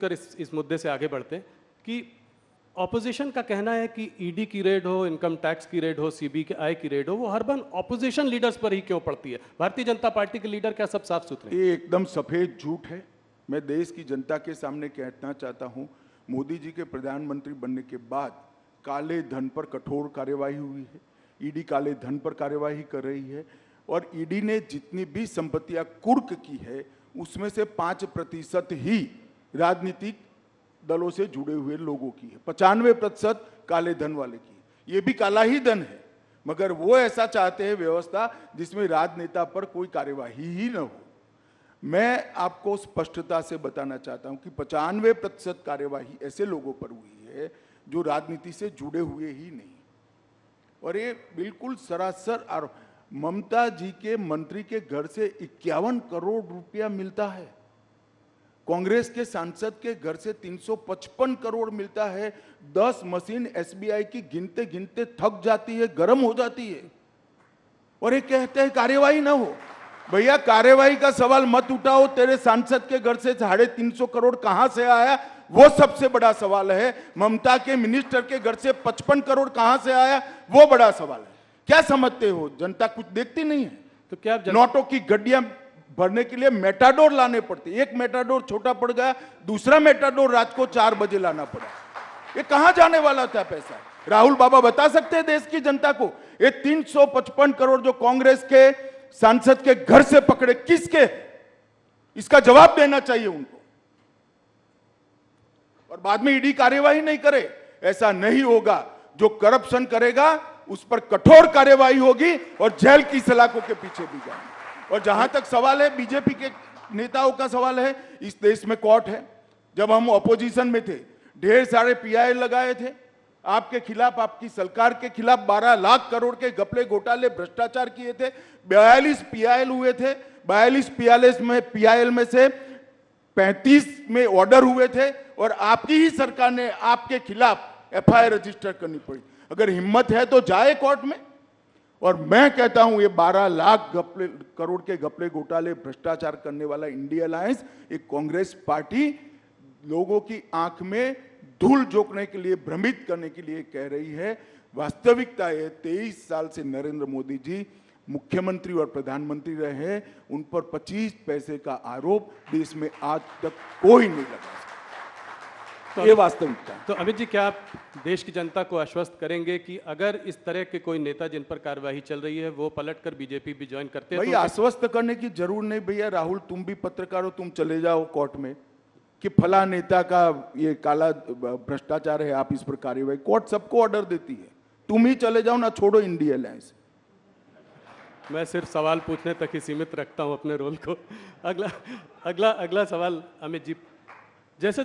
कर इस मुद्दे से आगे बढ़ते हैं कि ऑपोजिशन का कहना है कि ईडी की रेड हो, इनकम टैक्स की रेड हो, सीबीआई की रेड हो, वो हर बार ऑपोजिशन लीडर्स पर ही क्यों पड़ती है? भारतीय जनता पार्टी के लीडर क्या सब साफ सुथरे? ये एकदम सफेद झूठ है। मैं देश की जनता के सामने कहना चाहता हूं, मोदी जी के प्रधानमंत्री बनने के बाद काले धन पर कठोर कार्यवाही हुई है। ईडी काले धन पर कार्यवाही कर रही है और ईडी ने जितनी भी संपत्तियां कुर्क की है उसमें से 5% ही राजनीतिक दलों से जुड़े हुए लोगों की है। 95% काले धन वाले की है। ये भी काला ही धन है, मगर वो ऐसा चाहते हैं व्यवस्था जिसमें राजनेता पर कोई कार्यवाही ही न हो। मैं आपको स्पष्टता से बताना चाहता हूं कि 95% कार्यवाही ऐसे लोगों पर हुई है जो राजनीति से जुड़े हुए ही नहीं, और ये बिल्कुल सरासर आरोप। ममता जी के मंत्री के घर से 51 करोड़ रुपया मिलता है, कांग्रेस के सांसद के घर से 355 करोड़ मिलता है। 10 मशीन एसबीआई की गिनते गिनते थक जाती है, गर्म हो जाती है, और ये कहते हैं कार्यवाही ना हो। भैया, कार्यवाही का सवाल मत उठाओ। तेरे सांसद के घर से 350 करोड़ कहां से आया, वो सबसे बड़ा सवाल है। ममता के मिनिस्टर के घर से 55 करोड़ कहां से आया, वो बड़ा सवाल है। क्या समझते हो, जनता कुछ देखती नहीं है? तो क्या नोटों की गड्डियां भरने के लिए मेटाडोर लाने पड़ते, एक मेटाडोर छोटा पड़ गया, दूसरा मेटाडोर रात को 4 बजे लाना पड़ा। ये कहां जाने वाला था पैसा? राहुल बाबा बता सकते हैं देश की जनता को? ये 355 करोड़ जो कांग्रेस के सांसद के घर से पकड़े, किसके? इसका जवाब देना चाहिए उनको, और बाद में ईडी कार्यवाही नहीं करे। ऐसा नहीं होगा। जो करप्शन करेगा उस पर कठोर कार्यवाही होगी और जेल की सलाखों के पीछे भी जाएंगे। और जहां तक सवाल है बीजेपी के नेताओं का सवाल है, इस देश में कोर्ट है। जब हम ऑपोजिशन में थे, ढेर सारे पीआईएल लगाए थे आपके खिलाफ, आपकी सरकार के खिलाफ। 12 लाख करोड़ के घपले, घोटाले, भ्रष्टाचार किए थे। 42 पीआईएल हुए थे। 42 पीआईएल में से 35 में ऑर्डर हुए थे, और आपकी ही सरकार ने आपके खिलाफ एफआईआर रजिस्टर करनी पड़ी। अगर हिम्मत है तो जाए कोर्ट में। और मैं कहता हूं, ये 12 लाख करोड़ के घपले, घोटाले, भ्रष्टाचार करने वाला इंडिया अलायंस एक कांग्रेस पार्टी लोगों की आंख में धूल झोंकने के लिए, भ्रमित करने के लिए कह रही है। वास्तविकता है 23 साल से नरेंद्र मोदी जी मुख्यमंत्री और प्रधानमंत्री रहे, उन पर 25 पैसे का आरोप देश में आज तक कोई नहीं लगा। तो ये वास्तविकता। तो अमित जी, क्या आप देश की जनता को आश्वस्त करेंगे कि अगर इस तरह के कोई नेता जिन पर कार्यवाही चल रही है वो पलटकर बीजेपी भी ज्वाइन करते हैं? भाई, आश्वस्त करने की जरूर नहीं भैया। राहुल, तुम भी पत्रकार हो, तुम चले जाओ कोर्ट में कि फला नेता का ये काला भ्रष्टाचार है, आप इस पर कार्यवाही। कोर्ट सबको ऑर्डर देती है, तुम ही चले जाओ ना, छोड़ो इंडिया अलायंस। मैं सिर्फ सवाल पूछने तक ही सीमित रखता हूं अपने रोल को। अगला सवाल अमित जी, जैसे जैसे